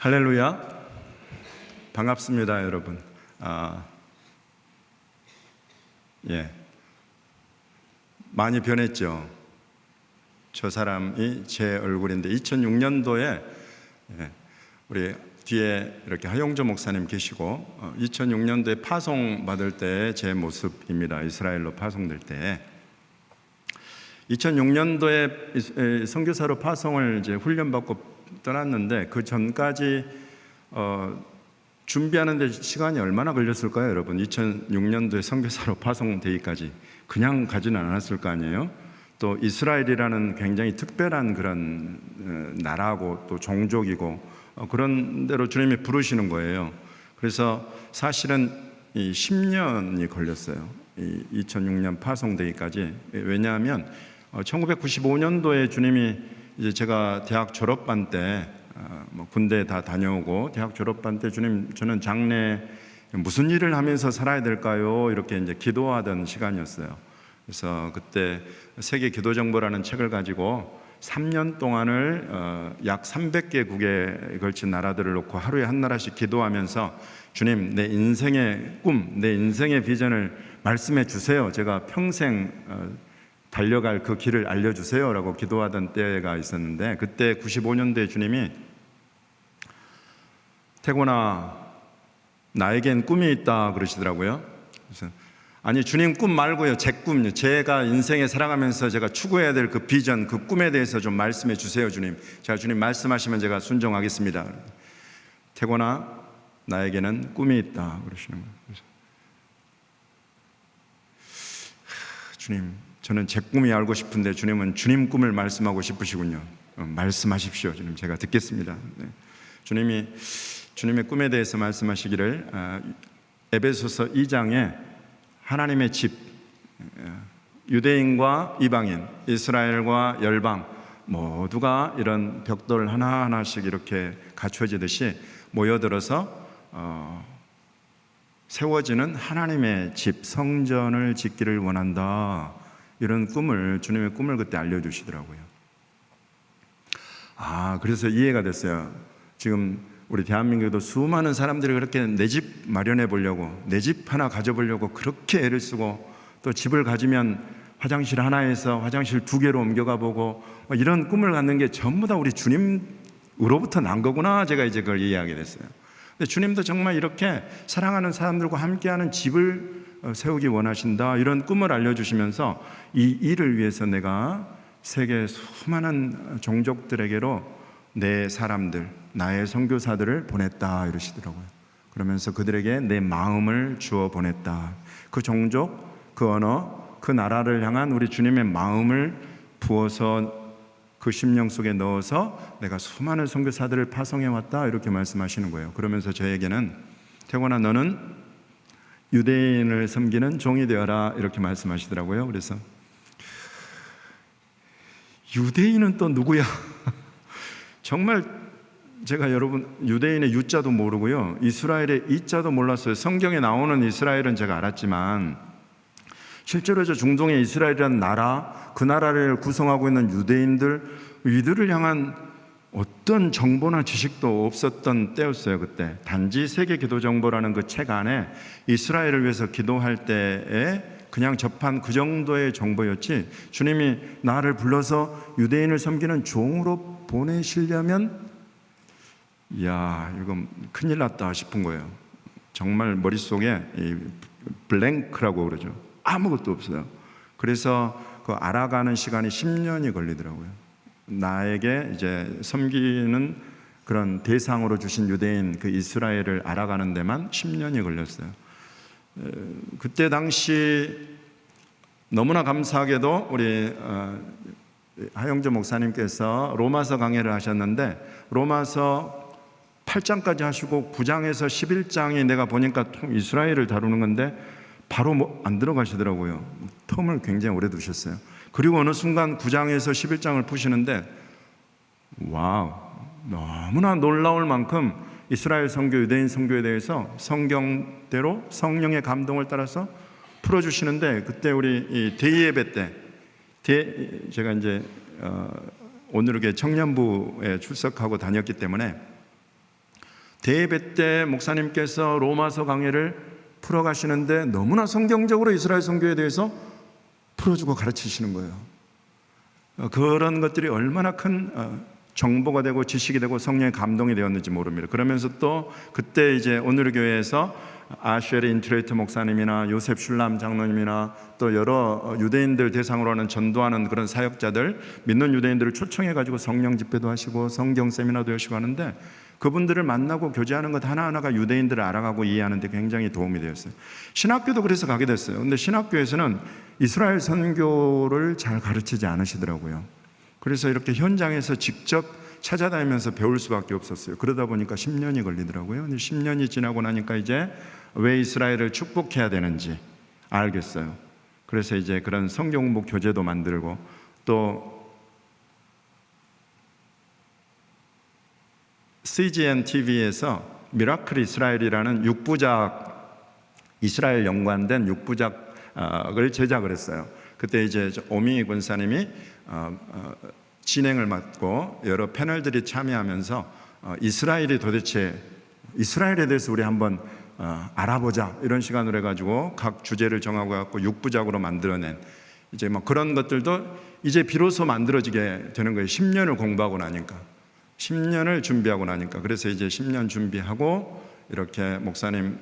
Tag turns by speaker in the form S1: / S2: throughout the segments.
S1: 할렐루야. 반갑습니다, 여러분. 많이 변했죠. 저 사람이 제 얼굴인데 2006년도에 우리 뒤에 이렇게 하용조 목사님 계시고 2006년도에 파송 받을 때 제 모습입니다. 이스라엘로 파송될 때 2006년도에 선교사로 파송을 이제 훈련받고 떠났는데 그 전까지 준비하는 데 시간이 얼마나 걸렸을까요, 여러분? 2006년도에 선교사로 파송되기까지 그냥 가지는 않았을 거 아니에요? 또 이스라엘이라는 굉장히 특별한 그런 나라고 또 종족이고 그런 대로 주님이 부르시는 거예요. 그래서 사실은 이 10년이 걸렸어요. 이 2006년 파송되기까지. 왜냐하면 1995년도에 주님이 이제 제가 대학 졸업반 때 군대 다 다녀오고 대학 졸업반 때 주님, 저는 장래 무슨 일을 하면서 살아야 될까요? 이렇게 이제 기도하던 시간이었어요. 그래서 그때 세계 기도정보라는 책을 가지고 3년 동안을 약 300개국에 걸친 나라들을 놓고 하루에 한 나라씩 기도하면서 주님, 내 인생의 꿈, 내 인생의 비전을 말씀해 주세요. 제가 평생 달려갈 그 길을 알려주세요 라고 기도하던 때가 있었는데, 그때 95년도에 주님이 태곤아, 나에겐 꿈이 있다 그러시더라고요. 그래서 아니, 주님 꿈 말고요, 제 꿈요, 제가 인생에 살아가면서 제가 추구해야 될 그 비전, 그 꿈에 대해서 좀 말씀해 주세요, 주님. 자, 주님 말씀하시면 제가 순종하겠습니다. 태곤아, 나에게는 꿈이 있다 그러시는 거예요. 그래서 주님, 저는 제 꿈이 알고 싶은데 주님은 주님 꿈을 말씀하고 싶으시군요. 말씀하십시오, 주님. 제가 듣겠습니다. 네. 주님이 주님의 꿈에 대해서 말씀하시기를 에베소서 2장에 하나님의 집, 유대인과 이방인, 이스라엘과 열방 모두가 이런 벽돌 하나하나씩 이렇게 갖춰지듯이 모여들어서 세워지는 하나님의 집, 성전을 짓기를 원한다. 이런 꿈을, 주님의 꿈을 그때 알려주시더라고요. 그래서 이해가 됐어요. 지금 우리 대한민국에도 수많은 사람들이 그렇게 내 집 마련해 보려고, 내 집 하나 가져보려고 그렇게 애를 쓰고, 또 집을 가지면 화장실 하나에서 화장실 2개로 옮겨가 보고, 이런 꿈을 갖는 게 전부 다 우리 주님으로부터 난 거구나. 제가 이제 그걸 이해하게 됐어요. 근데 주님도 정말 이렇게 사랑하는 사람들과 함께하는 집을 세우기 원하신다, 이런 꿈을 알려주시면서 이 일을 위해서 내가 세계 수많은 종족들에게로 내 사람들, 나의 선교사들을 보냈다 이러시더라고요. 그러면서 그들에게 내 마음을 주어 보냈다. 그 종족, 그 언어, 그 나라를 향한 우리 주님의 마음을 부어서 그 심령 속에 넣어서 내가 수많은 선교사들을 파송해 왔다, 이렇게 말씀하시는 거예요. 그러면서 저에게는 태곤아, 너는 유대인을 섬기는 종이 되어라, 이렇게 말씀하시더라고요. 그래서 유대인은 또 누구야? 정말 제가 여러분 유대인의 유자도 모르고요, 이스라엘의 이자도 몰랐어요. 성경에 나오는 이스라엘은 제가 알았지만 실제로 저 중동의 이스라엘이라는 나라, 그 나라를 구성하고 있는 유대인들, 이들을 향한 어떤 정보나 지식도 없었던 때였어요. 그때 단지 세계 기도 정보라는 그 책 안에 이스라엘을 위해서 기도할 때에 그냥 접한 그 정도의 정보였지, 주님이 나를 불러서 유대인을 섬기는 종으로 보내시려면 이건 큰일 났다 싶은 거예요. 정말 머릿속에 이 블랭크라고 그러죠. 아무것도 없어요. 그래서 그 알아가는 시간이 10년이 걸리더라고요. 나에게 이제 섬기는 그런 대상으로 주신 유대인, 그 이스라엘을 알아가는 데만 10년이 걸렸어요. 그때 당시 너무나 감사하게도 우리 하용조 목사님께서 로마서 강해를 하셨는데, 로마서 8장까지 하시고 9장에서 11장이 내가 보니까 이스라엘을 다루는 건데 바로 안 들어가시더라고요. 텀을 굉장히 오래 두셨어요. 그리고 어느 순간 9장에서 11장을 푸시는데 와우, 너무나 놀라울 만큼 이스라엘 선교, 유대인 선교에 대해서 성경대로 성령의 감동을 따라서 풀어주시는데, 그때 우리 이 대예배 때 제가 이제 오늘 이렇게 청년부에 출석하고 다녔기 때문에 대예배 때 목사님께서 로마서 강해를 풀어가시는데 너무나 성경적으로 이스라엘 선교에 대해서 풀어주고 가르치시는 거예요. 그런 것들이 얼마나 큰 정보가 되고 지식이 되고 성령의 감동이 되었는지 모릅니다. 그러면서 또 그때 이제 오늘 교회에서 아쉐리 인트레이트 목사님이나 요셉 슐람 장로님이나 또 여러 유대인들 대상으로 하는 전도하는 그런 사역자들, 믿는 유대인들을 초청해 가지고 성령 집회도 하시고 성경 세미나도 하시고 하는데, 그분들을 만나고 교제하는 것 하나하나가 유대인들을 알아가고 이해하는 데 굉장히 도움이 되었어요. 신학교도 그래서 가게 됐어요. 근데 신학교에서는 이스라엘 선교를 잘 가르치지 않으시더라고요. 그래서 이렇게 현장에서 직접 찾아다니면서 배울 수밖에 없었어요. 그러다 보니까 10년이 걸리더라고요. 근데 10년이 지나고 나니까 이제 왜 이스라엘을 축복해야 되는지 알겠어요. 그래서 이제 그런 성경 공부 교재도 만들고, 또 CGN TV에서 미라클 이스라엘이라는 6부작, 이스라엘 연관된 6부작을 제작을 했어요. 그때 이제 오미 권사님이 진행을 맡고 여러 패널들이 참여하면서 이스라엘이 도대체, 이스라엘에 대해서 우리 한번 알아보자, 이런 시간으로 해가지고 각 주제를 정하고 갖고 6부작으로 만들어낸 이제 뭐 그런 것들도 이제 비로소 만들어지게 되는 거예요. 10년을 공부하고 나니까, 10년을 준비하고 나니까. 그래서 이제 10년 준비하고 이렇게 목사님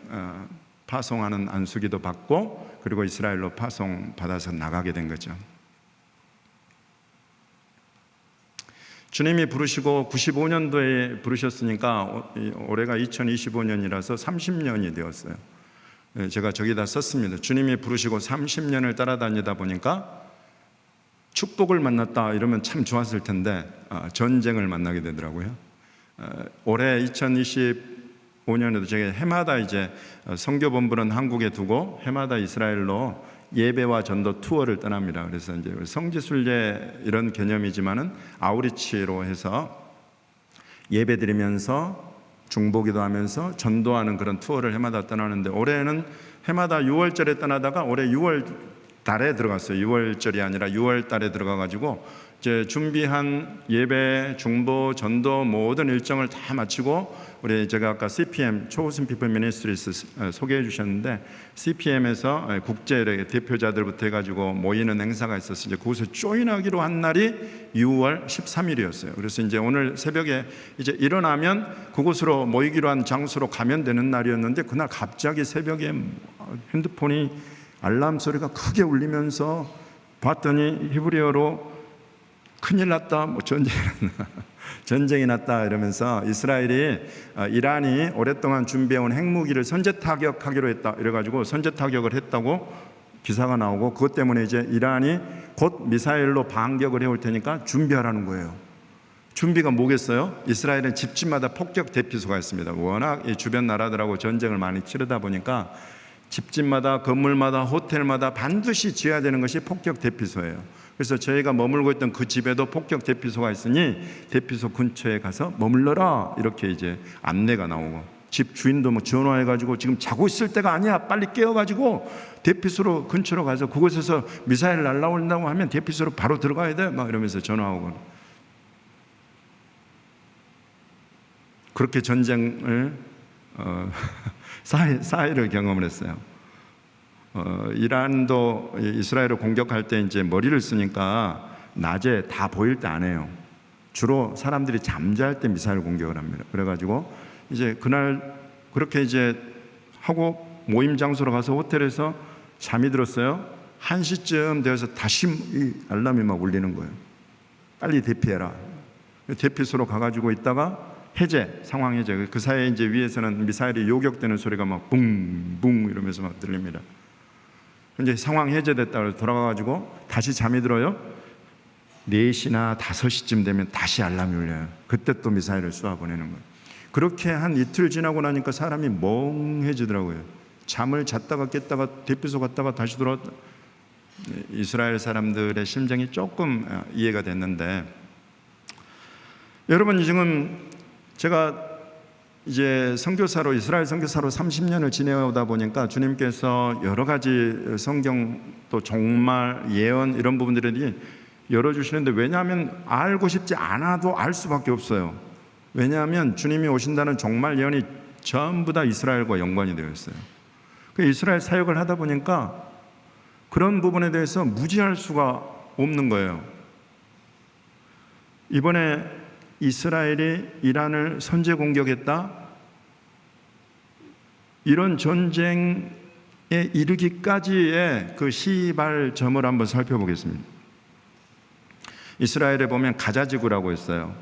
S1: 파송하는 안수기도 받고, 그리고 이스라엘로 파송 받아서 나가게 된 거죠. 주님이 부르시고 95년도에 부르셨으니까 올해가 2025년이라서 30년이 되었어요. 제가 저기다 썼습니다. 주님이 부르시고 30년을 따라다니다 보니까 축복을 만났다 이러면 참 좋았을 텐데 전쟁을 만나게 되더라고요. 올해 2025년에도 제가 해마다 이제 선교본부는 한국에 두고 해마다 이스라엘로 예배와 전도 투어를 떠납니다. 그래서 이제 성지순례 이런 개념이지만은 아우리치로 해서 예배 드리면서 중보기도 하면서 전도하는 그런 투어를 해마다 떠나는데, 올해는 해마다 6월절에 떠나다가 올해 6월 달에 들어갔어요. 6월절이 아니라 6월 달에 들어가 가지고 이제 준비한 예배, 중보, 전도 모든 일정을 다 마치고, 우리 제가 아까 CPM 초호신 피플 미니스트리스 소개해 주셨는데, CPM에서 국제 대표자들부터 해가지고 모이는 행사가 있었어요. 이제 그곳에 조인하기로 한 날이 6월 13일이었어요. 그래서 이제 오늘 새벽에 이제 일어나면 그곳으로 모이기로 한 장소로 가면 되는 날이었는데, 그날 갑자기 새벽에 핸드폰이 알람 소리가 크게 울리면서 봤더니 히브리어로 큰일 났다, 뭐 전쟁이 났다 이러면서 이스라엘이 이란이 오랫동안 준비해온 핵무기를 선제 타격하기로 했다 이래가지고 선제 타격을 했다고 기사가 나오고, 그것 때문에 이제 이란이 곧 미사일로 반격을 해올 테니까 준비하라는 거예요. 준비가 뭐겠어요? 이스라엘은 집집마다 폭격 대피소가 있습니다. 워낙 이 주변 나라들하고 전쟁을 많이 치르다 보니까 집집마다, 건물마다, 호텔마다 반드시 지어야 되는 것이 폭격 대피소예요. 그래서 저희가 머물고 있던 그 집에도 폭격 대피소가 있으니 대피소 근처에 가서 머물러라, 이렇게 이제 안내가 나오고, 집 주인도 뭐 전화해가지고 지금 자고 있을 때가 아니야, 빨리 깨워가지고 대피소로 근처로 가서 그곳에서 미사일 날라온다고 하면 대피소로 바로 들어가야 돼, 막 이러면서 전화하고. 그렇게 전쟁을 사해를 경험을 했어요. 이란도 이스라엘을 공격할 때 이제 머리를 쓰니까 낮에 다 보일 때 안 해요. 주로 사람들이 잠잘 때 미사일 공격을 합니다. 그래가지고 이제 그날 그렇게 이제 하고 모임 장소로 가서 호텔에서 잠이 들었어요. 1시쯤 되어서 다시 이 알람이 막 울리는 거예요. 빨리 대피해라. 대피소로 가가지고 있다가 해제, 상황 해제. 그 사이에 이제 위에서는 미사일이 요격되는 소리가 막 붕붕 이러면서 막 들립니다. 이제 상황 해제됐다고 돌아가가지고 다시 잠이 들어요. 4시나 5시쯤 되면 다시 알람이 울려요. 그때 또 미사일을 쏘아 보내는 거예요. 그렇게 한 이틀 지나고 나니까 사람이 멍해지더라고요. 잠을 잤다가 깼다가 대피소 갔다가 다시 돌아왔다. 이스라엘 사람들의 심정이 조금 이해가 됐는데, 여러분 지금 제가 이제 선교사로, 이스라엘 선교사로 30년을 지내오다 보니까 주님께서 여러 가지 성경 또 종말, 예언 이런 부분들이 열어주시는데, 왜냐하면 알고 싶지 않아도 알 수밖에 없어요. 왜냐하면 주님이 오신다는 종말 예언이 전부 다 이스라엘과 연관이 되어 있어요. 그 이스라엘 사역을 하다 보니까 그런 부분에 대해서 무지할 수가 없는 거예요. 이번에 이스라엘이 이란을 선제 공격했다, 이런 전쟁에 이르기까지의 그 시발점을 한번 살펴보겠습니다. 이스라엘에 보면 가자지구라고 있어요.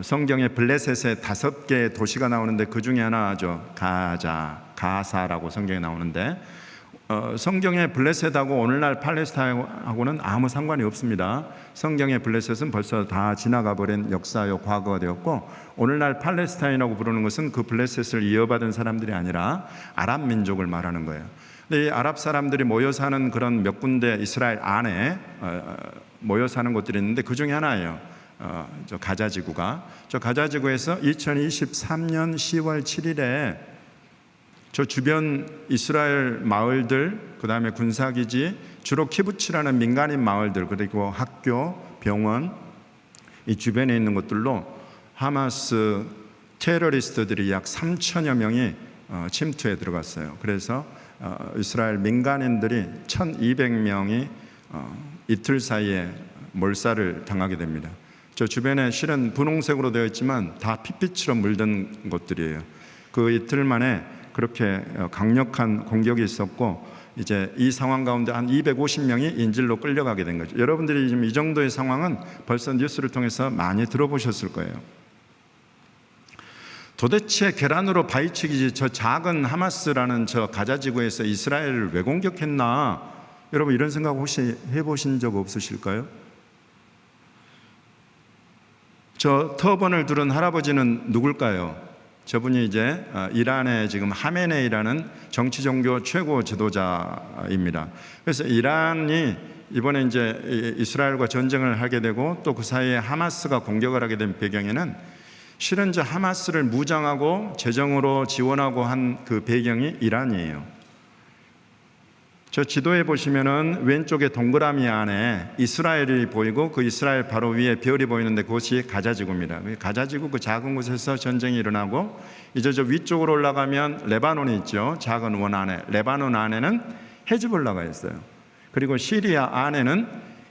S1: 성경에 블레셋의 5개의 도시가 나오는데 그 중에 하나죠. 가사라고 성경에 나오는데, 성경의 블레셋하고 오늘날 팔레스타인하고는 아무 상관이 없습니다. 성경의 블레셋은 벌써 다 지나가 버린 역사요 과거가 되었고, 오늘날 팔레스타인이라고 부르는 것은 그 블레셋을 이어받은 사람들이 아니라 아랍 민족을 말하는 거예요. 근데 이 아랍 사람들이 모여 사는 그런 몇 군데 이스라엘 안에 모여 사는 곳들이 있는데 그 중에 하나예요. 저 가자지구가. 저 가자지구에서 2023년 10월 7일에 저 주변 이스라엘 마을들, 그 다음에 군사기지, 주로 키부츠라는 민간인 마을들, 그리고 학교, 병원, 이 주변에 있는 것들로 하마스 테러리스트들이 약 3천여 명이 침투해 들어갔어요. 그래서 이스라엘 민간인들이 1,200명이 이틀 사이에 몰살을 당하게 됩니다. 저 주변에 실은 분홍색으로 되어 있지만 다 핏빛처럼 물든 곳들이에요. 그 이틀 만에 그렇게 강력한 공격이 있었고, 이제 이 상황 가운데 한 250명이 인질로 끌려가게 된 거죠. 여러분들이 지금 이 정도의 상황은 벌써 뉴스를 통해서 많이 들어보셨을 거예요. 도대체 계란으로 바위치기지 저 작은 하마스라는 저 가자지구에서 이스라엘을 왜 공격했나? 여러분 이런 생각 혹시 해보신 적 없으실까요? 저 터번을 두른 할아버지는 누굴까요? 저분이 이제 이란의 지금 하메네이라는 정치 종교 최고 지도자입니다. 그래서 이란이 이번에 이제 이스라엘과 전쟁을 하게 되고 또 그 사이에 하마스가 공격을 하게 된 배경에는 실은 저 하마스를 무장하고 재정으로 지원하고 한 그 배경이 이란이에요. 저 지도에 보시면은 왼쪽에 동그라미 안에 이스라엘이 보이고 그 이스라엘 바로 위에 별이 보이는데 그것이 가자지구입니다. 가자지구 그 작은 곳에서 전쟁이 일어나고, 이제 저 위쪽으로 올라가면 레바논이 있죠. 작은 원 안에. 레바논 안에는 헤즈볼라가 있어요. 그리고 시리아 안에는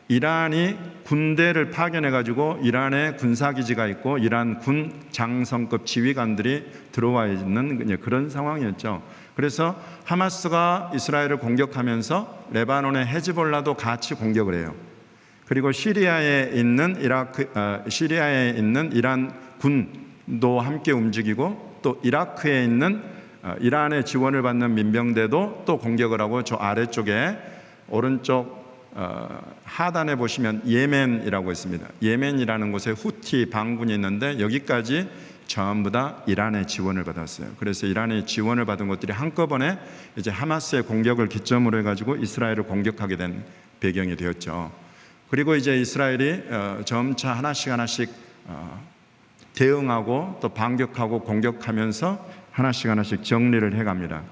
S1: 이란이 군대를 파견해 가지고 이란의 군사기지가 있고 이란 군 장성급 지휘관들이 들어와 있는 그런 상황이었죠. 그래서 하마스가 이스라엘을 공격하면서 레바논의 헤즈볼라도 같이 공격을 해요. 그리고 시리아에 있는 이란 군도 함께 움직이고, 또 이라크에 있는 이란의 지원을 받는 민병대도 또 공격을 하고, 저 아래쪽에 오른쪽 하단에 보시면 예멘이라고 있습니다. 예멘이라는 곳에 후티 반군이 있는데 여기까지 전부 다 이란의 지원을 받았어요. 그래서 이란의 지원을 받은 것들이 한꺼번에 이제 하마스의 공격을 기점으로 해가지고 이스라엘을 공격하게 된 배경이 되었죠. 그리고 이제 이스라엘이 점차 하나씩 대응하고 또 반격하고 공격하면서 하나씩 정리를 해갑니다.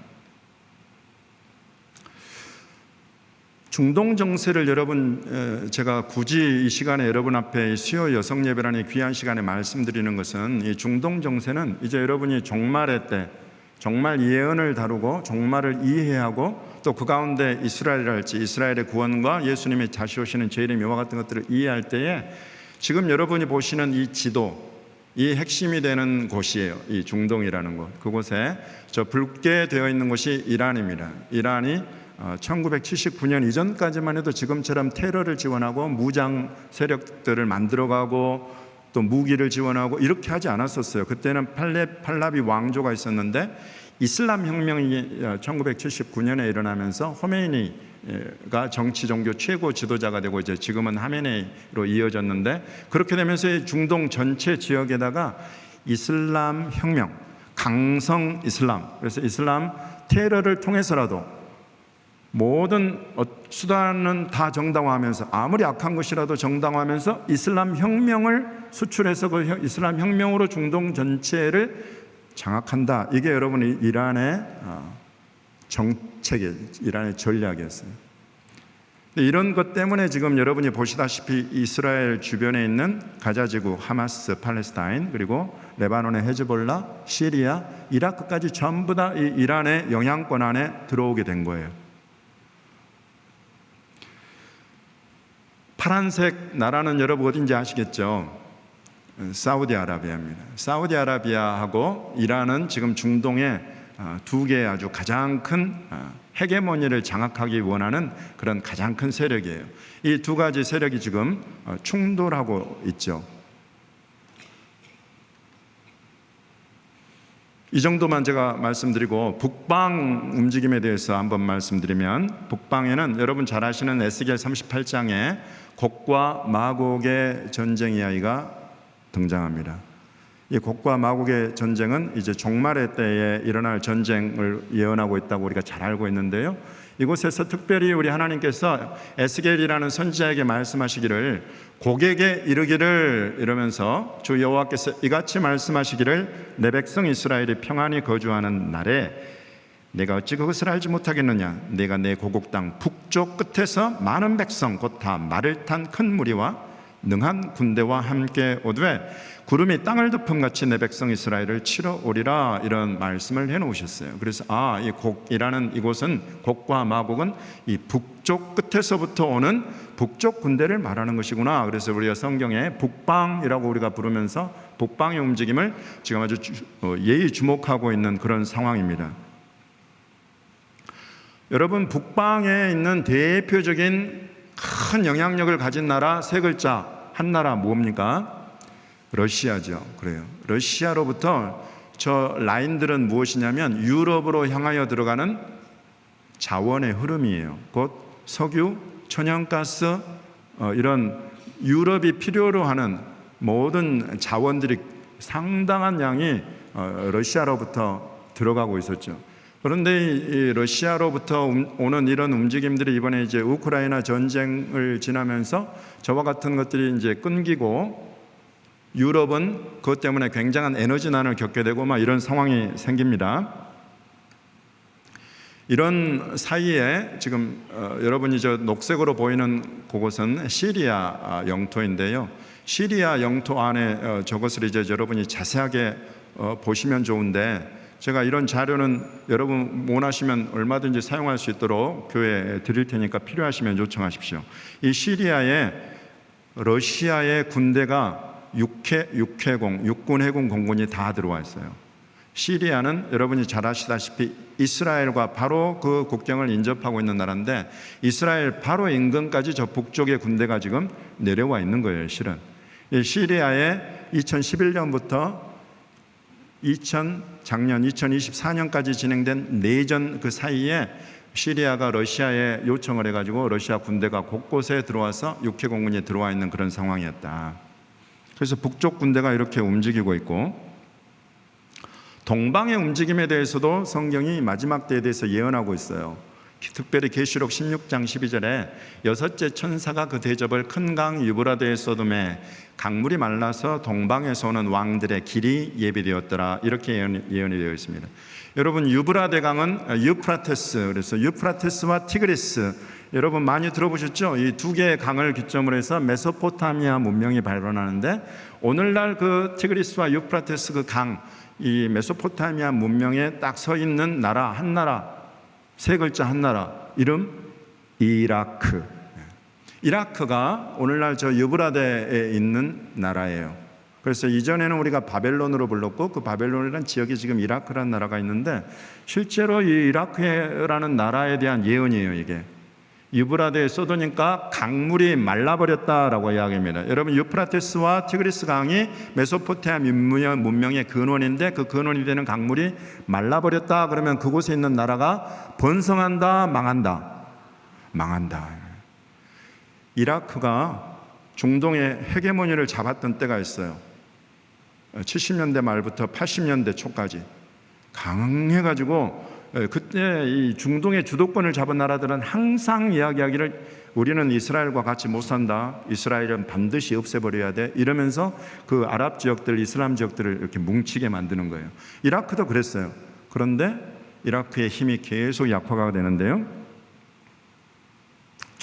S1: 중동 정세를 여러분, 제가 굳이 이 시간에 여러분 앞에 수요 여성 예배라는 귀한 시간에 말씀드리는 것은, 이 중동 정세는 이제 여러분이 종말의 때 종말 예언을 다루고 종말을 이해하고 또 그 가운데 이스라엘이랄지 이스라엘의 구원과 예수님이 다시 오시는 재림의 이와 같은 것들을 이해할 때에 지금 여러분이 보시는 이 지도, 이 핵심이 되는 곳이에요. 이 중동이라는 곳. 그곳에 저 붉게 되어 있는 곳이 이란입니다. 이란이 1979년 이전까지만 해도 지금처럼 테러를 지원하고 무장 세력들을 만들어가고 또 무기를 지원하고 이렇게 하지 않았었어요. 그때는 팔라비 왕조가 있었는데 이슬람 혁명이 1979년에 일어나면서 호메이니가 정치 종교 최고 지도자가 되고 이제 지금은 하메네이로 이어졌는데, 그렇게 되면서 이 중동 전체 지역에다가 이슬람 혁명, 강성 이슬람, 그래서 이슬람 테러를 통해서라도 모든 수단은 다 정당화하면서, 아무리 악한 것이라도 정당화하면서 이슬람 혁명을 수출해서 그 이슬람 혁명으로 중동 전체를 장악한다. 이게 여러분이 이란의 정책이, 이란의 전략이었어요. 이런 것 때문에 지금 여러분이 보시다시피 이스라엘 주변에 있는 가자지구, 하마스, 팔레스타인, 그리고 레바논의 헤즈볼라, 시리아, 이라크까지 전부 다 이 이란의 영향권 안에 들어오게 된 거예요. 파란색 나라는 여러분 어딘지 아시겠죠? 사우디아라비아입니다. 사우디아라비아하고 이란은 지금 중동의 두 개의 아주 가장 큰 헤게모니를 장악하기 원하는 그런 가장 큰 세력이에요. 이 두 가지 세력이 지금 충돌하고 있죠. 이 정도만 제가 말씀드리고 북방 움직임에 대해서 한번 말씀드리면, 북방에는 여러분 잘 아시는 에스겔 38장에 곡과 마곡의 전쟁 이야기가 등장합니다. 이 곡과 마곡의 전쟁은 이제 종말의 때에 일어날 전쟁을 예언하고 있다고 우리가 잘 알고 있는데요. 이곳에서 특별히 우리 하나님께서 에스겔이라는 선지자에게 말씀하시기를, 곡에게 이르기를 이러면서 주 여호와께서 이같이 말씀하시기를, 내 백성 이스라엘이 평안히 거주하는 날에 내가 어찌 그것을 알지 못하겠느냐. 내가 내 고국 땅 북쪽 끝에서 많은 백성 곧 다 말을 탄 큰 무리와 능한 군대와 함께 오되 구름이 땅을 덮음같이 내 백성 이스라엘을 치러 오리라, 이런 말씀을 해놓으셨어요. 그래서 이 곡이라는 이곳은, 곡과 마곡은 이 북쪽 끝에서부터 오는 북쪽 군대를 말하는 것이구나. 그래서 우리가 성경에 북방이라고 우리가 부르면서 북방의 움직임을 지금 아주 예의 주목하고 있는 그런 상황입니다. 여러분, 북방에 있는 대표적인 큰 영향력을 가진 나라 세 글자, 한 나라 뭡니까? 러시아죠. 그래요. 러시아로부터 저 라인들은 무엇이냐면 유럽으로 향하여 들어가는 자원의 흐름이에요. 곧 석유, 천연가스, 이런 유럽이 필요로 하는 모든 자원들이 상당한 양이 러시아로부터 들어가고 있었죠. 그런데 이 러시아로부터 오는 이런 움직임들이 이번에 이제 우크라이나 전쟁을 지나면서 저와 같은 것들이 이제 끊기고, 유럽은 그것 때문에 굉장한 에너지난을 겪게 되고 막 이런 상황이 생깁니다. 이런 사이에 지금 여러분이 저 녹색으로 보이는 그곳은 시리아 영토인데요. 시리아 영토 안에 저것을 이제 여러분이 자세하게 보시면 좋은데, 제가 이런 자료는 여러분 원하시면 얼마든지 사용할 수 있도록 교회에 드릴 테니까 필요하시면 요청하십시오. 이 시리아에 러시아의 군대가 육군, 해군, 공군이 다 들어와 있어요. 시리아는 여러분이 잘 아시다시피 이스라엘과 바로 그 국경을 인접하고 있는 나라인데, 이스라엘 바로 인근까지 저 북쪽의 군대가 지금 내려와 있는 거예요. 실은 이 시리아에 2011년부터 작년 2024년까지 진행된 내전 그 사이에 시리아가 러시아에 요청을 해가지고 러시아 군대가 곳곳에 들어와서 육해공군이 들어와 있는 그런 상황이었다. 그래서 북쪽 군대가 이렇게 움직이고 있고, 동방의 움직임에 대해서도 성경이 마지막 때에 대해서 예언하고 있어요. 특별히 계시록 16장 12절에 여섯째 천사가 그 대접을 큰 강 유브라데에 쏟음에 강물이 말라서 동방에서 오는 왕들의 길이 예비되었더라, 이렇게 예언이 되어 있습니다. 여러분, 유브라데 강은 유프라테스, 그래서 유프라테스와 티그리스, 여러분 많이 들어보셨죠? 이 두 개의 강을 기점으로 해서 메소포타미아 문명이 발원하는데, 오늘날 그 티그리스와 유프라테스 그 강, 이 메소포타미아 문명에 딱 서 있는 나라, 한 나라, 세 글자 한 나라, 이름 이라크. 이라크가 오늘날 저 유브라데에 있는 나라예요. 그래서 이전에는 우리가 바벨론으로 불렀고, 그 바벨론이라는 지역이 지금 이라크라는 나라가 있는데, 실제로 이 이라크라는 나라에 대한 예언이에요. 이게 유브라데에 쏟으니까 강물이 말라버렸다라고 이야기합니다. 여러분, 유프라테스와 티그리스 강이 메소포타미아 문명의 근원인데, 그 근원이 되는 강물이 말라버렸다 그러면 그곳에 있는 나라가 번성한다, 망한다. 이라크가 중동의 헤게모니를 잡았던 때가 있어요. 70년대 말부터 80년대 초까지 강해가지고, 그때 이 중동의 주도권을 잡은 나라들은 항상 이야기하기를, 우리는 이스라엘과 같이 못 산다, 이스라엘은 반드시 없애버려야 돼, 이러면서 그 아랍 지역들, 이슬람 지역들을 이렇게 뭉치게 만드는 거예요. 이라크도 그랬어요. 그런데 이라크의 힘이 계속 약화가 되는데요,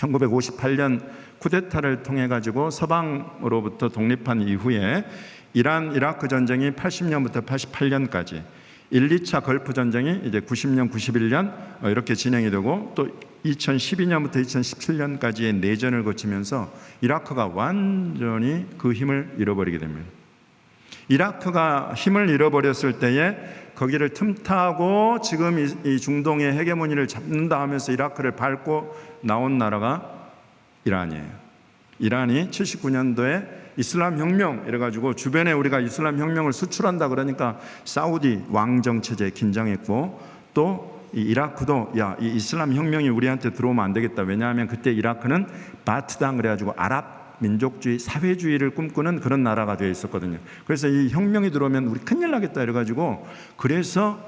S1: 1958년 쿠데타를 통해 가지고 서방으로부터 독립한 이후에 이란 이라크 전쟁이 80년부터 88년까지 1, 2차 걸프 전쟁이 이제 90년, 91년 이렇게 진행이 되고 또 2012년부터 2017년까지의 내전을 거치면서 이라크가 완전히 그 힘을 잃어버리게 됩니다. 이라크가 힘을 잃어버렸을 때에 거기를 틈타고 지금 이 중동의 헤게모니를 잡는다 하면서 이라크를 밟고 나온 나라가 이란이에요. 이란이 79년도에 이슬람 혁명 이래가지고 주변에 우리가 이슬람 혁명을 수출한다 그러니까 사우디 왕정 체제에 긴장했고 또 이 이라크도 이 이슬람 혁명이 우리한테 들어오면 안 되겠다. 왜냐하면 그때 이라크는 바트당 그래가지고 아랍 민족주의 사회주의를 꿈꾸는 그런 나라가 되어 있었거든요. 그래서 이 혁명이 들어오면 우리 큰일 나겠다 이래가지고 그래서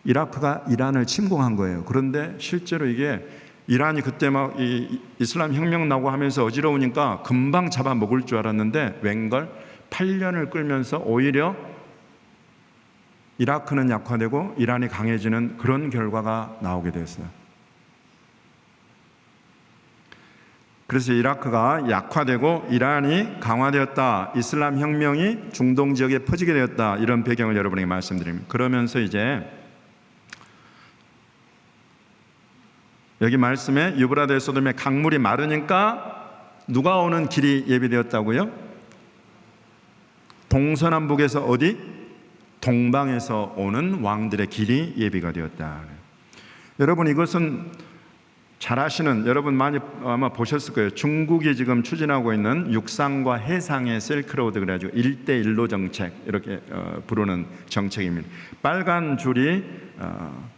S1: 이라크가 이란을 침공한 거예요. 그런데 실제로 이게 이란이 그때 막 이 이슬람 혁명 나고 하면서 어지러우니까 금방 잡아먹을 줄 알았는데 웬걸 8년을 끌면서 오히려 이라크는 약화되고 이란이 강해지는 그런 결과가 나오게 됐어요. 그래서 이라크가 약화되고 이란이 강화되었다. 이슬람 혁명이 중동 지역에 퍼지게 되었다. 이런 배경을 여러분에게 말씀드립니다. 그러면서 이제 여기 말씀에 유브라데 소돔의 강물이 마르니까 누가 오는 길이 예비되었다고요? 동서남북에서 어디? 동방에서 오는 왕들의 길이 예비가 되었다. 여러분 이것은 잘 아시는 여러분 많이 아마 보셨을 거예요. 중국이 지금 추진하고 있는 육상과 해상의 실크로드 그래가지고 1대1로 정책 이렇게 부르는 정책입니다. 빨간 줄이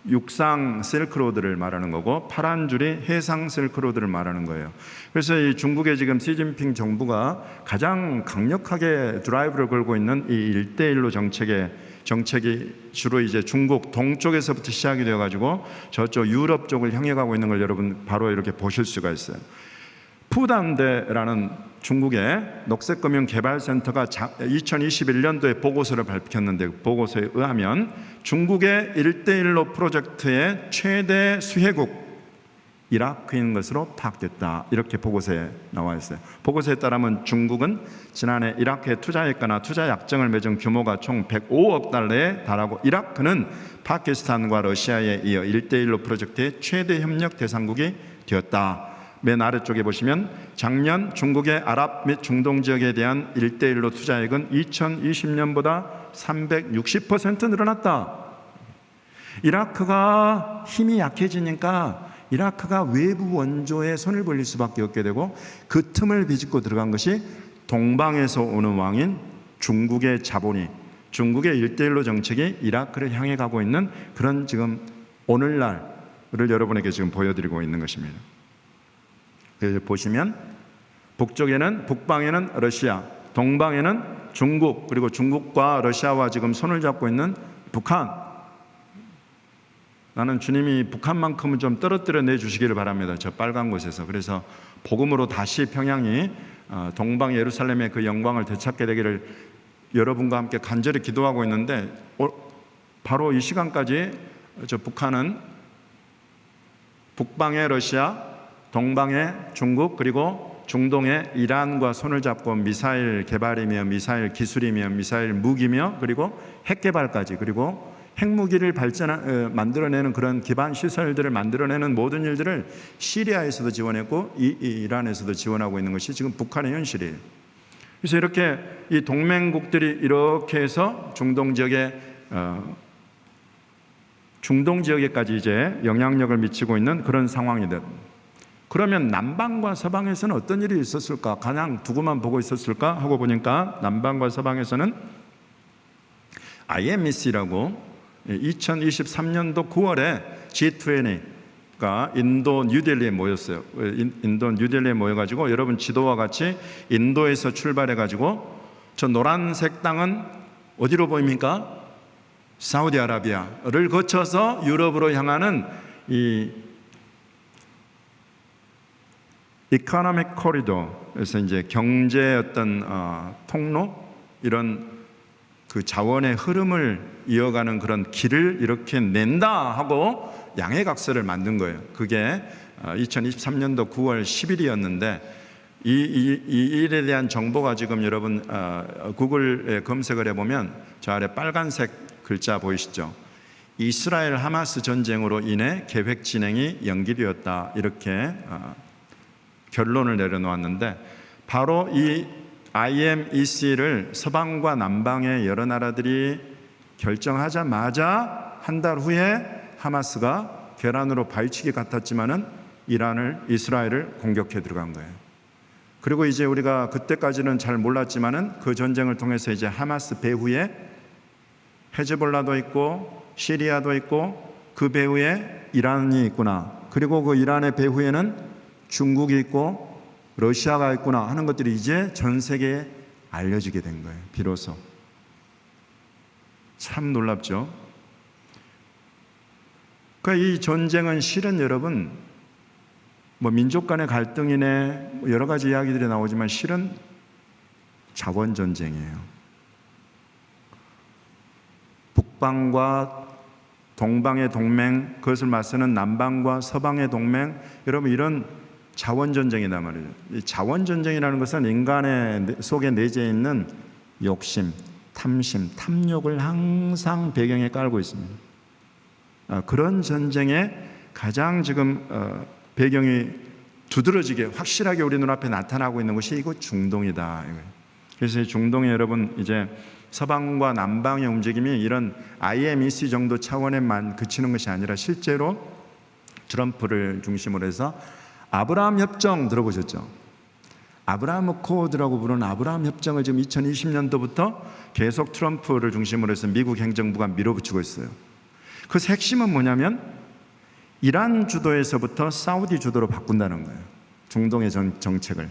S1: 육상 실크로드를 말하는 거고 파란 줄이 해상 실크로드를 말하는 거예요. 그래서 이 중국의 지금 시진핑 정부가 가장 강력하게 드라이브를 걸고 있는 이 1대1로 정책이 주로 이제 중국 동쪽에서부터 시작이 되어가지고 저쪽 유럽 쪽을 향해 가고 있는 걸 여러분 바로 이렇게 보실 수가 있어요. 푸단대라는 중국의 녹색금융개발센터가 2021년도에 보고서를 밝혔는데 보고서에 의하면 중국의 1대1로 프로젝트의 최대 수혜국 이라크인 것으로 파악됐다. 이렇게 보고서에 나와 있어요. 보고서에 따르면 중국은 지난해 이라크에 투자했거나 투자 약정을 맺은 규모가 총 105억 달러에 달하고 이라크는 파키스탄과 러시아에 이어 1대1로 프로젝트의 최대 협력 대상국이 되었다. 맨 아래쪽에 보시면 작년 중국의 아랍 및 중동 지역에 대한 1대1로 투자액은 2020년보다 360% 늘어났다. 이라크가 힘이 약해지니까 이라크가 외부 원조에 손을 벌릴 수밖에 없게 되고 그 틈을 비집고 들어간 것이 동방에서 오는 왕인 중국의 자본이 중국의 1대1로 정책이 이라크를 향해 가고 있는 그런 지금 오늘날을 여러분에게 지금 보여드리고 있는 것입니다. 보시면 북방에는 러시아, 동방에는 중국, 그리고 중국과 러시아와 지금 손을 잡고 있는 북한. 나는 주님이 북한만큼은 좀 떨어뜨려 내주시기를 바랍니다. 저 빨간 곳에서. 그래서 복음으로 다시 평양이 동방 예루살렘의 그 영광을 되찾게 되기를 여러분과 함께 간절히 기도하고 있는데 바로 이 시간까지 저 북한은 북방의 러시아, 동방의 중국, 그리고 중동의 이란과 손을 잡고 미사일 개발이며 미사일 기술이며 미사일 무기며 그리고 핵 개발까지 그리고 핵무기를 만들어내는 그런 기반 시설들을 만들어내는 모든 일들을 시리아에서도 지원했고 이란에서도 지원하고 있는 것이 지금 북한의 현실이에요. 그래서 이렇게 이 동맹국들이 이렇게 해서 중동 지역에까지 이제 영향력을 미치고 있는 그런 상황이다. 그러면 남방과 서방에서는 어떤 일이 있었을까? 가냥 두고만 보고 있었을까? 하고 보니까 남방과 서방에서는 IMEC라고 2023년도 9월에 G20가 인도 뉴델리에 모였어요. 인도 뉴델리에 모여가지고 여러분 지도와 같이 인도에서 출발해가지고 저 노란색 땅은 어디로 보입니까? 사우디아라비아를 거쳐서 유럽으로 향하는 이 이코노믹 코리도에서 이제 경제 어떤 통로 이런 그 자원의 흐름을 이어가는 그런 길을 이렇게 낸다 하고 양해각서를 만든 거예요. 그게 2023년도 9월 10일이었는데 이 일에 대한 정보가 지금 여러분 구글에 검색을 해보면 저 아래 빨간색 글자 보이시죠? 이스라엘 하마스 전쟁으로 인해 계획 진행이 연기되었다, 이렇게 결론을 내려놓았는데, 바로 이 IMEC를 서방과 남방의 여러 나라들이 결정하자마자 한 달 후에 하마스가 계란으로 바위치기 같았지만은 이스라엘을 공격해 들어간 거예요. 그리고 이제 우리가 그때까지는 잘 몰랐지만은 그 전쟁을 통해서 이제 하마스 배후에 헤즈볼라도 있고 시리아도 있고 그 배후에 이란이 있구나, 그리고 그 이란의 배후에는 중국이 있고 러시아가 있구나 하는 것들이 이제 전 세계에 알려지게 된 거예요. 비로소. 참 놀랍죠. 그러니까 이 전쟁은 실은 여러분 민족 간의 갈등이네 여러 가지 이야기들이 나오지만 실은 자원 전쟁이에요. 북방과 동방의 동맹, 그것을 맞서는 남방과 서방의 동맹, 여러분 이런 자원 전쟁이란 말이에요. 이 자원 전쟁이라는 것은 인간의 속에 내재해 있는 욕심, 탐심, 탐욕을 항상 배경에 깔고 있습니다. 그런 전쟁에 가장 지금 배경이 두드러지게 확실하게 우리 눈앞에 나타나고 있는 것이 이거 중동이다. 그래서 중동에 여러분 이제 서방과 남방의 움직임이 이런 IMEC 정도 차원에만 그치는 것이 아니라 실제로 트럼프를 중심으로 해서 아브라함 협정 들어보셨죠? 아브라함 코드라고 부르는 아브라함 협정을 지금 2020년도부터 계속 트럼프를 중심으로 해서 미국 행정부가 밀어붙이고 있어요. 그 핵심은 뭐냐면 이란 주도에서부터 사우디 주도로 바꾼다는 거예요. 중동의 정책을.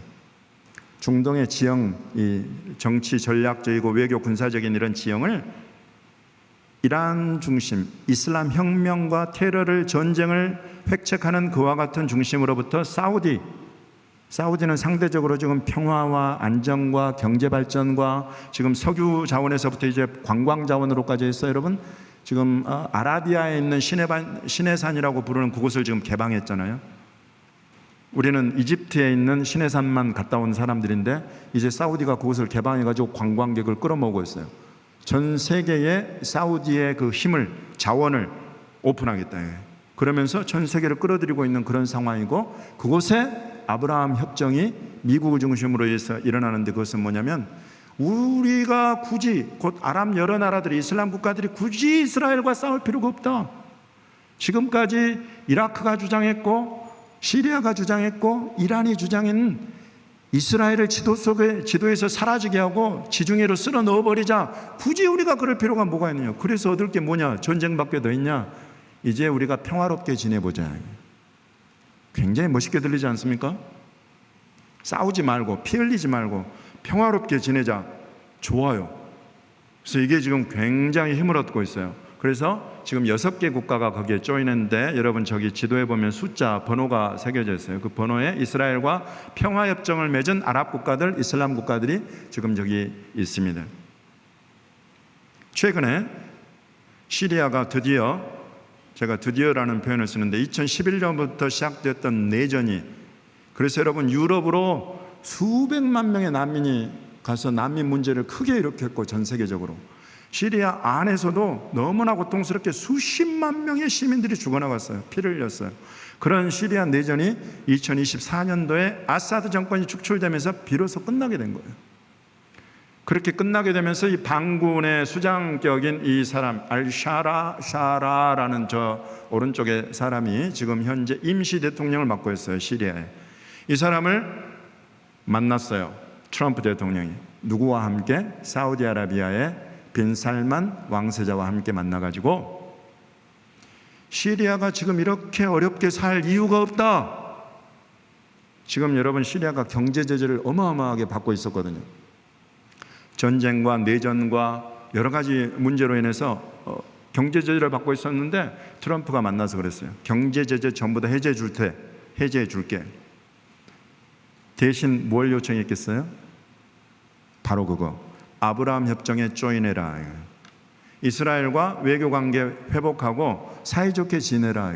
S1: 중동의 지형, 이 정치 전략적이고 외교 군사적인 이런 지형을 이란 중심, 이슬람 혁명과 테러를 전쟁을 획책하는 그와 같은 중심으로부터 사우디는 상대적으로 지금 평화와 안정과 경제 발전과 지금 석유 자원에서부터 이제 관광 자원으로까지 해서 여러분 지금 아라비아에 있는 시내산이라고 부르는 그곳을 지금 개방했잖아요. 우리는 이집트에 있는 시내산만 갔다 온 사람들인데 이제 사우디가 그곳을 개방해가지고 관광객을 끌어모으고 있어요. 전 세계에 사우디의 그 힘을, 자원을 오픈하겠다. 그러면서 전 세계를 끌어들이고 있는 그런 상황이고, 그곳에 아브라함 협정이 미국을 중심으로 해서 일어나는데, 그것은 뭐냐면 우리가 굳이 곧 아랍 여러 나라들이, 이슬람 국가들이 굳이 이스라엘과 싸울 필요가 없다. 지금까지 이라크가 주장했고 시리아가 주장했고 이란이 주장한 이스라엘을 지도에서 사라지게 하고 지중해로 쓸어 넣어버리자. 굳이 우리가 그럴 필요가 뭐가 있느냐. 그래서 얻을 게 뭐냐? 전쟁밖에 더 있냐? 이제 우리가 평화롭게 지내보자. 굉장히 멋있게 들리지 않습니까? 싸우지 말고 피 흘리지 말고 평화롭게 지내자. 좋아요. 그래서 이게 지금 굉장히 힘을 얻고 있어요. 그래서 지금 6개 국가가 거기에 조인했는데, 여러분 저기 지도에 보면 숫자 번호가 새겨져 있어요. 그 번호에 이스라엘과 평화협정을 맺은 아랍 국가들, 이슬람 국가들이 지금 저기 있습니다. 최근에 시리아가 드디어, 제가 드디어라는 표현을 쓰는데 2011년부터 시작됐던 내전이, 그래서 여러분 유럽으로 수백만 명의 난민이 가서 난민 문제를 크게 일으켰고, 전 세계적으로 시리아 안에서도 너무나 고통스럽게 수십만 명의 시민들이 죽어나갔어요. 피를 흘렸어요. 그런 시리아 내전이 2024년도에 아사드 정권이 축출되면서 비로소 끝나게 된 거예요. 그렇게 끝나게 되면서 이 반군의 수장격인 이 사람 샤라라는 저 오른쪽의 사람이 지금 현재 임시 대통령을 맡고 있어요. 시리아에. 이 사람을 만났어요. 트럼프 대통령이. 누구와 함께? 사우디아라비아의 빈 살만 왕세자와 함께 만나가지고, 시리아가 지금 이렇게 어렵게 살 이유가 없다. 지금 여러분 시리아가 경제 제재를 어마어마하게 받고 있었거든요. 전쟁과 내전과 여러 가지 문제로 인해서 경제 제재를 받고 있었는데, 트럼프가 만나서 그랬어요. 경제 제재 전부 다 해제해 줄게. 대신 뭘 요청했겠어요? 바로 그거. 아브라함 협정에 조인해라. 이스라엘과 외교관계 회복하고 사이좋게 지내라.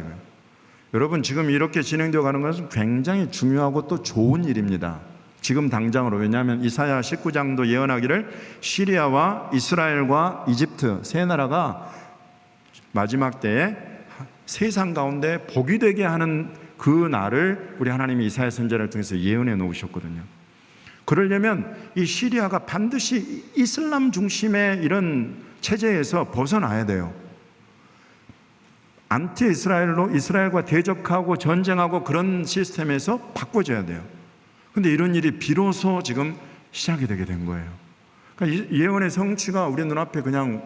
S1: 여러분, 지금 이렇게 진행되어 가는 것은 굉장히 중요하고 또 좋은 일입니다. 지금 당장으로. 왜냐하면 이사야 19장도 예언하기를 시리아와 이스라엘과 이집트 세 나라가 마지막 때에 세상 가운데 복이 되게 하는 그 날을 우리 하나님이 이사야 선지자를 통해서 예언해 놓으셨거든요. 그러려면 이 시리아가 반드시 이슬람 중심의 이런 체제에서 벗어나야 돼요. 안티 이스라엘로 이스라엘과 대적하고 전쟁하고 그런 시스템에서 바꿔줘야 돼요. 그런데 이런 일이 비로소 지금 시작이 되게 된 거예요. 그러니까 이 예언의 성취가 우리 눈앞에 그냥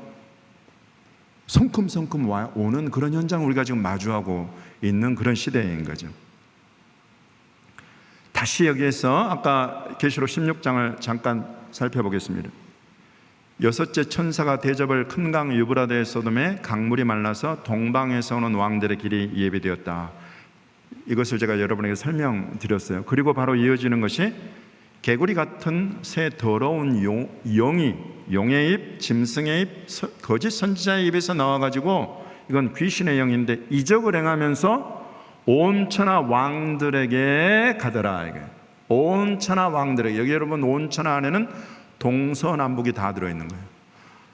S1: 성큼성큼 오는 그런 현장을 우리가 지금 마주하고 있는 그런 시대인 거죠. 다시 여기에서 아까 계시록 16장을 잠깐 살펴보겠습니다. 여섯째 천사가 대접을 큰 강 유브라데 소돔에 강물이 말라서 동방에서 오는 왕들의 길이 예비되었다. 이것을 제가 여러분에게 설명드렸어요. 그리고 바로 이어지는 것이 개구리 같은 새 더러운 용이 용의 입, 짐승의 입, 거짓 선지자의 입에서 나와가지고 이건 귀신의 영인데 이적을 행하면서 온 천하 왕들에게 가더라. 온 천하 왕들에게. 여기 여러분 온 천하 안에는 동서남북이 다 들어있는 거예요.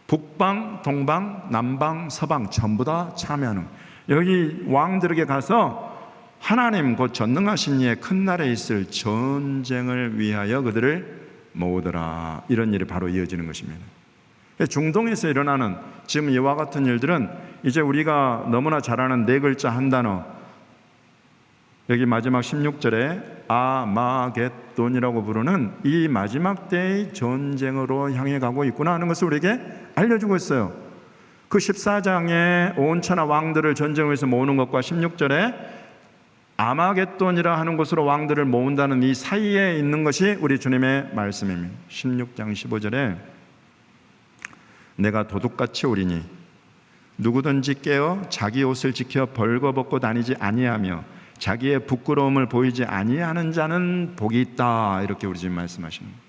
S1: 북방, 동방, 남방, 서방 전부 다 참여하는 거예요. 여기 왕들에게 가서 하나님 곧 전능하신 이의 큰 날에 있을 전쟁을 위하여 그들을 모으더라. 이런 일이 바로 이어지는 것입니다. 중동에서 일어나는 지금 이와 같은 일들은 이제 우리가 너무나 잘 아는 네 글자 한 단어, 여기 마지막 16절에 아마겟돈이라고 부르는 이 마지막 때의 전쟁으로 향해 가고 있구나 하는 것을 우리에게 알려주고 있어요. 그 14장에 온 천하 왕들을 전쟁을 위해서 모으는 것과 16절에 아마겟돈이라 하는 곳으로 왕들을 모은다는 이 사이에 있는 것이 우리 주님의 말씀입니다. 16장 15절에 내가 도둑같이 오리니 누구든지 깨어 자기 옷을 지켜 벌거벗고 다니지 아니하며 자기의 부끄러움을 보이지 아니하는 자는 복이 있다. 이렇게 우리 주님 말씀하시는 거예요.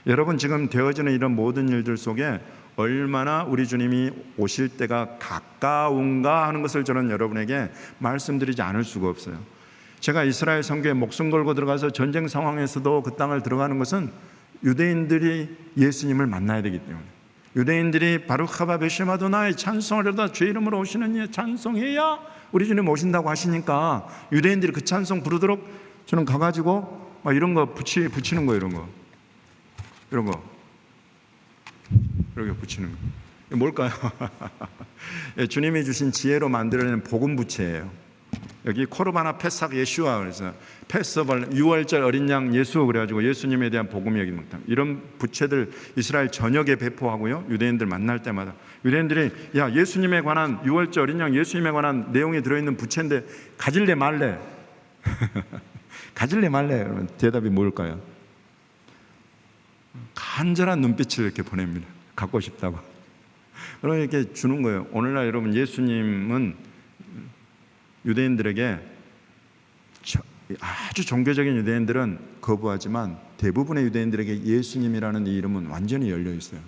S1: 여러분, 지금 되어지는 이런 모든 일들 속에 얼마나 우리 주님이 오실 때가 가까운가 하는 것을 저는 여러분에게 말씀드리지 않을 수가 없어요. 제가 이스라엘 선교에 목숨 걸고 들어가서 전쟁 상황에서도 그 땅을 들어가는 것은 유대인들이 예수님을 만나야 되기 때문에, 유대인들이 바루카바 베시마도나의 찬송하려다 주 이름으로 오시는 이의 찬송해야 우리 주님 오신다고 하시니까 유대인들이 그 찬송 부르도록 저는 가가지고 막 이런 거 붙이는 거, 이런 거 이렇게 붙이는 거. 이게 뭘까요? 주님이 주신 지혜로 만들어낸 복음 부채예요. 여기 코르바나 페삭 예슈아, 그래서 패서벌 6월절 어린 양 예수, 그래가지고 예수님에 대한 복음이 여기 막 이런 부채들 이스라엘 전역에 배포하고요. 유대인들 만날 때마다 유대인들이 야, 예수님에 관한 6월절 어린 양 예수님에 관한 내용이 들어있는 부채인데 가질래 말래? 가질래 말래? 그러면 대답이 뭘까요? 간절한 눈빛을 이렇게 보냅니다. 갖고 싶다고. 그럼 이렇게 주는 거예요. 오늘날 여러분, 예수님은 유대인들에게, 아주 종교적인 유대인들은 거부하지만 대부분의 유대인들에게 예수님이라는 이 이름은 완전히 열려 있어요.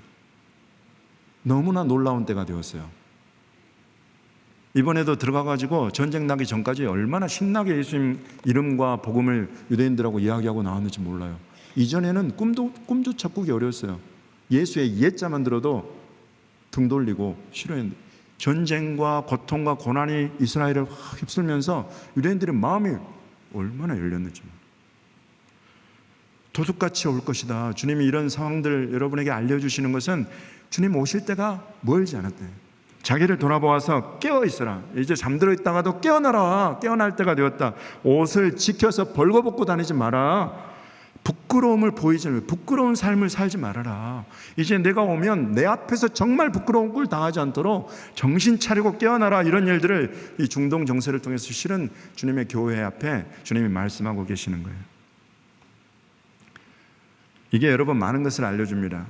S1: 너무나 놀라운 때가 되었어요. 이번에도 들어가가지고 전쟁 나기 전까지 얼마나 신나게 예수님 이름과 복음을 유대인들하고 이야기하고 나왔는지 몰라요. 이전에는 꿈조차 꾸기 어려웠어요. 예수의 옛자만 들어도 등 돌리고 싫어했는데, 전쟁과 고통과 고난이 이스라엘을 휩쓸면서 유대인들의 마음이 얼마나 열렸는지. 도둑같이 올 것이다. 주님이 이런 상황들 여러분에게 알려주시는 것은 주님 오실 때가 멀지 않았대요. 자기를 돌아보아서 깨어 있어라. 이제 잠들어 있다가도 깨어나라. 깨어날 때가 되었다. 옷을 지켜서 벌거벗고 다니지 마라. 부끄러움을 보이지 말고 부끄러운 삶을 살지 말아라. 이제 내가 오면 내 앞에서 정말 부끄러운 꼴 당하지 않도록 정신 차리고 깨어나라. 이런 일들을 이 중동 정세를 통해서 실은 주님의 교회 앞에 주님이 말씀하고 계시는 거예요. 이게 여러분 많은 것을 알려줍니다.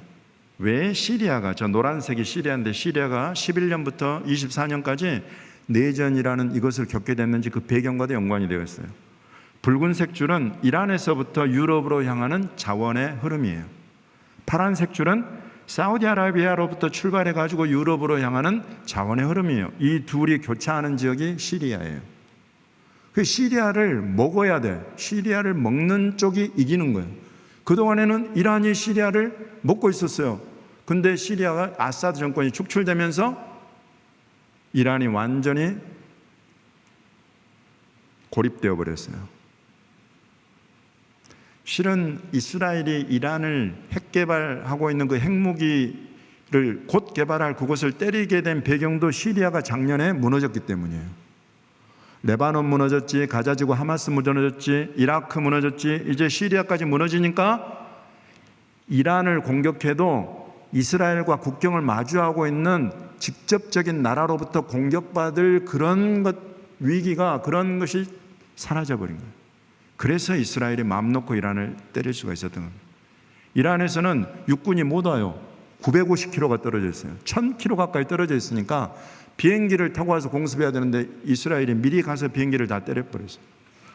S1: 왜 시리아가, 저 노란색이 시리아인데 시리아가 11년부터 24년까지 내전이라는 이것을 겪게 됐는지 그 배경과도 연관이 되어 있어요. 붉은색 줄은 이란에서부터 유럽으로 향하는 자원의 흐름이에요. 파란색 줄은 사우디아라비아로부터 출발해가지고 유럽으로 향하는 자원의 흐름이에요. 이 둘이 교차하는 지역이 시리아예요. 그 시리아를 먹어야 돼. 시리아를 먹는 쪽이 이기는 거예요. 그동안에는 이란이 시리아를 먹고 있었어요. 근데 시리아가 아사드 정권이 축출되면서 이란이 완전히 고립되어 버렸어요. 실은 이스라엘이 이란을 핵 개발하고 있는 그 핵무기를 곧 개발할 그곳을 때리게 된 배경도 시리아가 작년에 무너졌기 때문이에요. 레바논 무너졌지, 가자지구 하마스 무너졌지, 이라크 무너졌지, 이제 시리아까지 무너지니까 이란을 공격해도 이스라엘과 국경을 마주하고 있는 직접적인 나라로부터 공격받을 그런 위기가, 그런 것이 사라져 버린 거예요. 그래서 이스라엘이 마음 놓고 이란을 때릴 수가 있었던 겁니다. 이란에서는 육군이 못 와요. 950km가 떨어져 있어요. 1000km 가까이 떨어져 있으니까 비행기를 타고 와서 공습해야 되는데 이스라엘이 미리 가서 비행기를 다 때려버렸어요.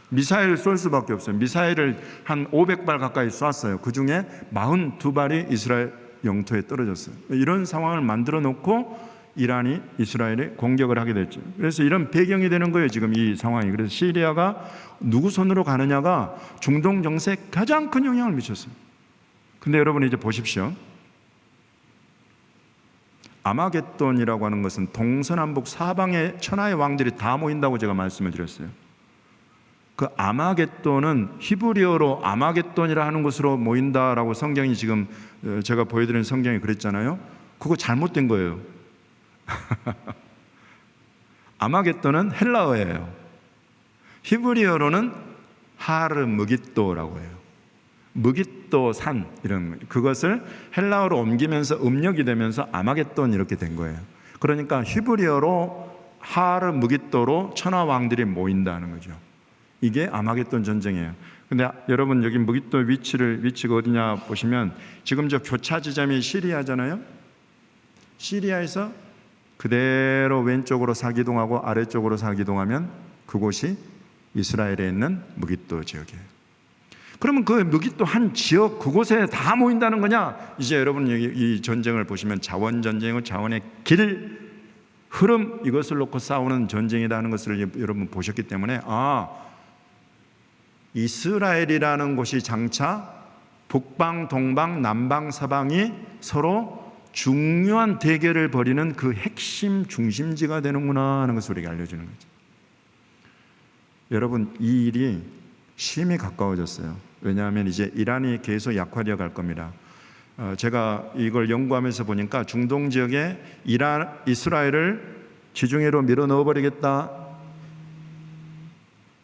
S1: 미사일을 쏠 수밖에 없어요. 미사일을 한 500발 가까이 쐈어요. 그 중에 42발이 이스라엘 영토에 떨어졌어요. 이런 상황을 만들어 놓고 이란이 이스라엘에 공격을 하게 됐죠. 그래서 이런 배경이 되는 거예요, 지금 이 상황이. 그래서 시리아가 누구 손으로 가느냐가 중동 정세에 가장 큰 영향을 미쳤어요. 근데 여러분 이제 보십시오. 아마겟돈이라고 하는 것은 동서남북 사방의 천하의 왕들이 다 모인다고 제가 말씀을 드렸어요. 그 아마겟돈은 히브리어로 아마겟돈이라 하는 곳으로 모인다라고 성경이 지금 제가 보여드린 성경이 그랬잖아요. 그거 잘못된 거예요. 아마겟돈은 헬라어예요. 히브리어로는 하르므깃도라고 해요. 무깃도 산, 이런 그것을 헬라어로 옮기면서 음력이 되면서 아마겟돈 이렇게 된 거예요. 그러니까 히브리어로 하르므깃도로 천하 왕들이 모인다는 거죠. 이게 아마겟돈 전쟁이에요. 근데 여러분 여기 무깃도 위치가 어디냐 보시면 지금 저 교차 지점이 시리아잖아요. 시리아에서 그대로 왼쪽으로 사기동하고 아래쪽으로 사기동하면 그곳이 이스라엘에 있는 무깃도 지역이에요. 그러면 그 무깃도 한 지역 그곳에 다 모인다는 거냐? 이제 여러분 이 전쟁을 보시면 자원 전쟁은 자원의 길, 흐름, 이것을 놓고 싸우는 전쟁이라는 것을 여러분 보셨기 때문에 이스라엘이라는 곳이 장차 북방, 동방, 남방, 서방이 서로 중요한 대결을 벌이는 그 핵심 중심지가 되는구나 하는 것을 우리에게 알려주는 거죠. 여러분 이 일이 심히 가까워졌어요. 왜냐하면 이제 이란이 계속 약화되어 갈 겁니다. 제가 이걸 연구하면서 보니까 중동 지역에 이스라엘을 지중해로 밀어 넣어버리겠다,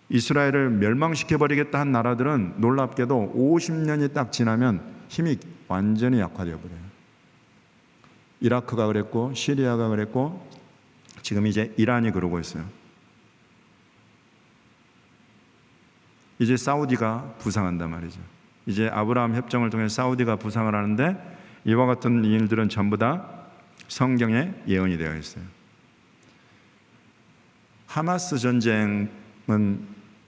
S1: 이스라엘을 멸망시켜버리겠다 한 나라들은 놀랍게도 50년이 딱 지나면 힘이 완전히 약화되어 버려요. 이라크가 그랬고 시리아가 그랬고 지금 이제 이란이 그러고 있어요. 이제 사우디가 부상한단 말이죠. 이제 아브라함 협정을 통해 사우디가 부상을 하는데 이와 같은 일들은 전부 다 성경에 예언이 되어 있어요. 하마스 전쟁은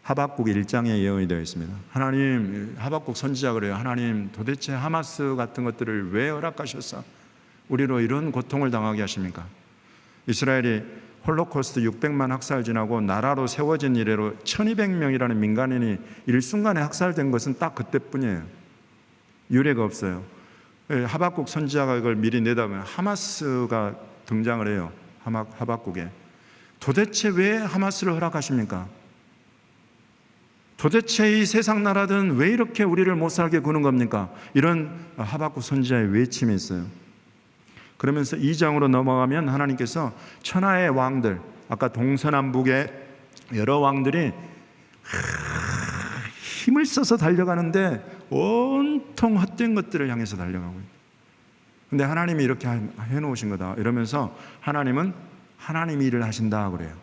S1: 하박국 1장에 예언이 되어 있습니다. 하나님, 하박국 선지자 그래요. 하나님 도대체 하마스 같은 것들을 왜 허락하셨어? 우리로 이런 고통을 당하게 하십니까? 이스라엘이 홀로코스트 600만 학살 지나고 나라로 세워진 이래로 1200명이라는 민간인이 일순간에 학살된 것은 딱 그때뿐이에요. 유례가 없어요. 하박국 선지자가 이걸 미리 내다보면 하마스가 등장을 해요. 하박국에. 도대체 왜 하마스를 허락하십니까? 도대체 이 세상 나라들은 왜 이렇게 우리를 못 살게 구는 겁니까? 이런 하박국 선지자의 외침이 있어요. 그러면서 2장으로 넘어가면 하나님께서 천하의 왕들, 아까 동서남북의 여러 왕들이 힘을 써서 달려가는데 온통 헛된 것들을 향해서 달려가고 있어요. 근데 하나님이 이렇게 해놓으신 거다 이러면서 하나님은 하나님이 일을 하신다 그래요.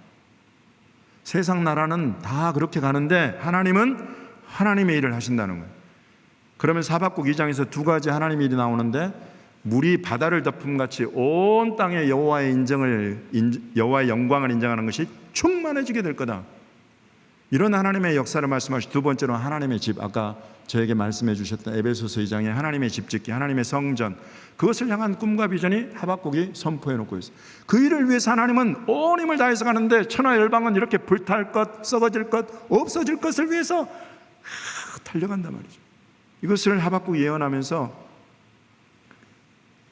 S1: 세상 나라는 다 그렇게 가는데 하나님은 하나님의 일을 하신다는 거예요. 그러면서 하박국 2장에서 두 가지 하나님의 일이 나오는데 물이 바다를 덮음같이 온 땅에 여호와의 영광을 인정하는 것이 충만해지게 될 거다. 이런 하나님의 역사를 말씀하시고 두 번째로 하나님의 집, 아까 저에게 말씀해 주셨던 에베소서 2장의 하나님의 집 짓기, 하나님의 성전, 그것을 향한 꿈과 비전이 하박국이 선포해 놓고 있어요. 그 일을 위해서 하나님은 온 힘을 다해서 가는데 천하 열방은 이렇게 불탈 것, 썩어질 것, 없어질 것을 위해서 달려간단 말이죠. 이것을 하박국이 예언하면서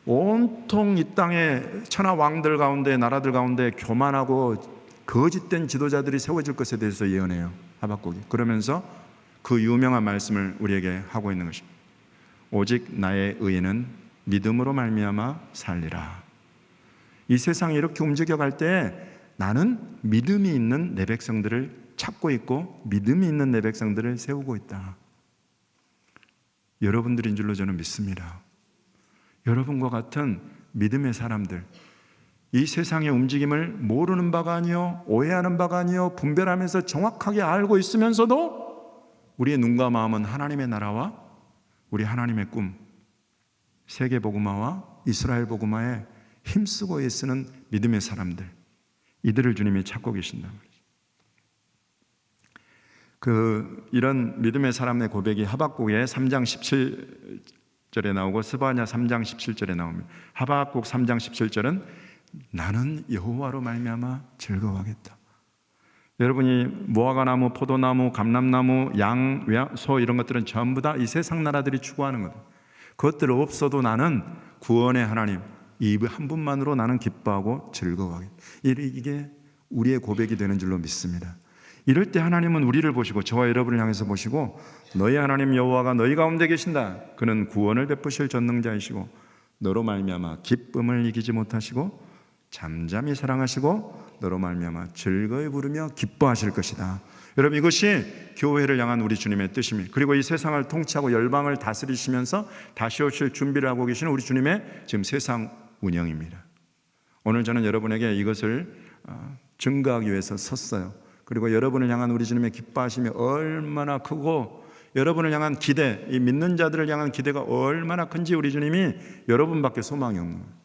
S1: 온통 이 땅의 천하 왕들 가운데, 나라들 가운데 교만하고 거짓된 지도자들이 세워질 것에 대해서 예언해요, 하박국이. 그러면서 그 유명한 말씀을 우리에게 하고 있는 것입니다. 오직 나의 의인은 믿음으로 말미암아 살리라. 이 세상이 이렇게 움직여갈 때 나는 믿음이 있는 내 백성들을 찾고 있고 믿음이 있는 내 백성들을 세우고 있다. 여러분들인 줄로 저는 믿습니다. 여러분과 같은 믿음의 사람들, 이 세상의 움직임을 모르는 바가 아니요, 오해하는 바가 아니요, 분별하면서 정확하게 알고 있으면서도 우리의 눈과 마음은 하나님의 나라와 우리 하나님의 꿈, 세계 복음화와 이스라엘 복음화에 힘쓰고 애쓰는 믿음의 사람들, 이들을 주님이 찾고 계신단 말이죠. 이런 믿음의 사람의 고백이 하박국의 3장 17절에 나오고 스바냐 3장 17절에 나옵니다. 하박국 3장 17절은 나는 여호와로 말미암아 즐거워하겠다. 여러분이 무화과나무, 포도나무, 감람나무, 양, 소 이런 것들은 전부 다 이 세상 나라들이 추구하는 것. 그것들 없어도 나는 구원의 하나님, 이 한 분만으로 나는 기뻐하고 즐거워하겠다. 이게 우리의 고백이 되는 줄로 믿습니다. 이럴 때 하나님은 우리를 보시고 저와 여러분을 향해서 보시고 너희 하나님 여호와가 너희 가운데 계신다. 그는 구원을 베푸실 전능자이시고 너로 말미암아 기쁨을 이기지 못하시고 잠잠히 사랑하시고 너로 말미암아 즐거이 부르며 기뻐하실 것이다. 여러분, 이것이 교회를 향한 우리 주님의 뜻입니다. 그리고 이 세상을 통치하고 열방을 다스리시면서 다시 오실 준비를 하고 계시는 우리 주님의 지금 세상 운영입니다. 오늘 저는 여러분에게 이것을 증거하기 위해서 섰어요. 그리고 여러분을 향한 우리 주님의 기뻐하심이 얼마나 크고 여러분을 향한 기대, 이 믿는 자들을 향한 기대가 얼마나 큰지 우리 주님이 여러분밖에 소망이 없는 거예요.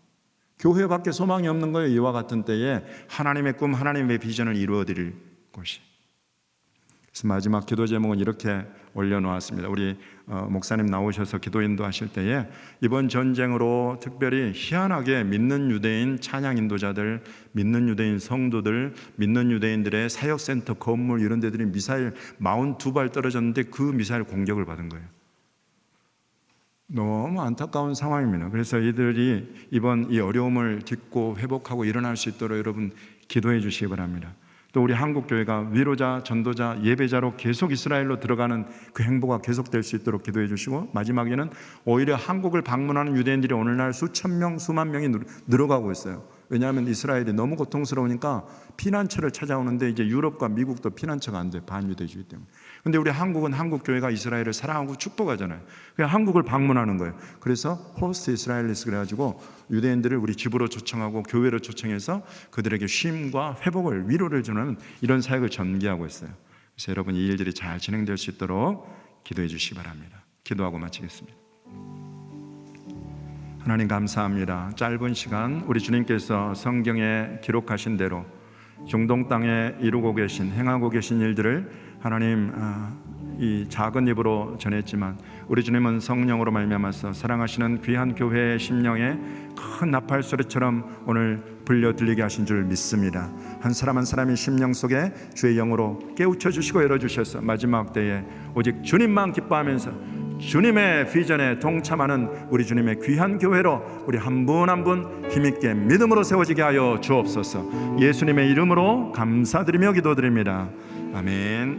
S1: 교회밖에 소망이 없는 거예요. 이와 같은 때에 하나님의 꿈, 하나님의 비전을 이루어드릴 곳이. 그래서 마지막 기도 제목은 이렇게 올려놓았습니다. 우리 목사님 나오셔서 기도 인도하실 때에 이번 전쟁으로 특별히 희한하게 믿는 유대인 찬양 인도자들, 믿는 유대인 성도들, 믿는 유대인들의 사역센터 건물 이런 데들이 미사일 42발 떨어졌는데 그 미사일 공격을 받은 거예요. 너무 안타까운 상황입니다. 그래서 이들이 이번 이 어려움을 딛고 회복하고 일어날 수 있도록 여러분 기도해 주시기 바랍니다. 또 우리 한국교회가 위로자, 전도자, 예배자로 계속 이스라엘로 들어가는 그 행보가 계속될 수 있도록 기도해 주시고, 마지막에는 오히려 한국을 방문하는 유대인들이 오늘날 수천 명, 수만 명이 늘어가고 있어요. 왜냐하면 이스라엘이 너무 고통스러우니까 피난처를 찾아오는데 이제 유럽과 미국도 피난처가 안 돼, 반유대주의 때문에. 근데 우리 한국은 한국교회가 이스라엘을 사랑하고 축복하잖아요. 그냥 한국을 방문하는 거예요. 그래서 호스트 이스라엘리스 그래가지고 유대인들을 우리 집으로 초청하고 교회로 초청해서 그들에게 쉼과 회복을, 위로를 주는 이런 사역을 전개하고 있어요. 그래서 여러분 이 일들이 잘 진행될 수 있도록 기도해 주시기 바랍니다. 기도하고 마치겠습니다. 하나님 감사합니다. 짧은 시간 우리 주님께서 성경에 기록하신 대로 중동 땅에 이루고 계신, 행하고 계신 일들을 하나님 이 작은 입으로 전했지만 우리 주님은 성령으로 말미암아서 사랑하시는 귀한 교회의 심령에 큰 나팔 소리처럼 오늘 불려 들리게 하신 줄 믿습니다. 한 사람 한 사람의 심령 속에 주의 영으로 깨우쳐 주시고 열어주셔서 마지막 때에 오직 주님만 기뻐하면서 주님의 비전에 동참하는 우리 주님의 귀한 교회로 우리 한 분 한 분 힘있게 믿음으로 세워지게 하여 주옵소서. 예수님의 이름으로 감사드리며 기도드립니다. 아멘.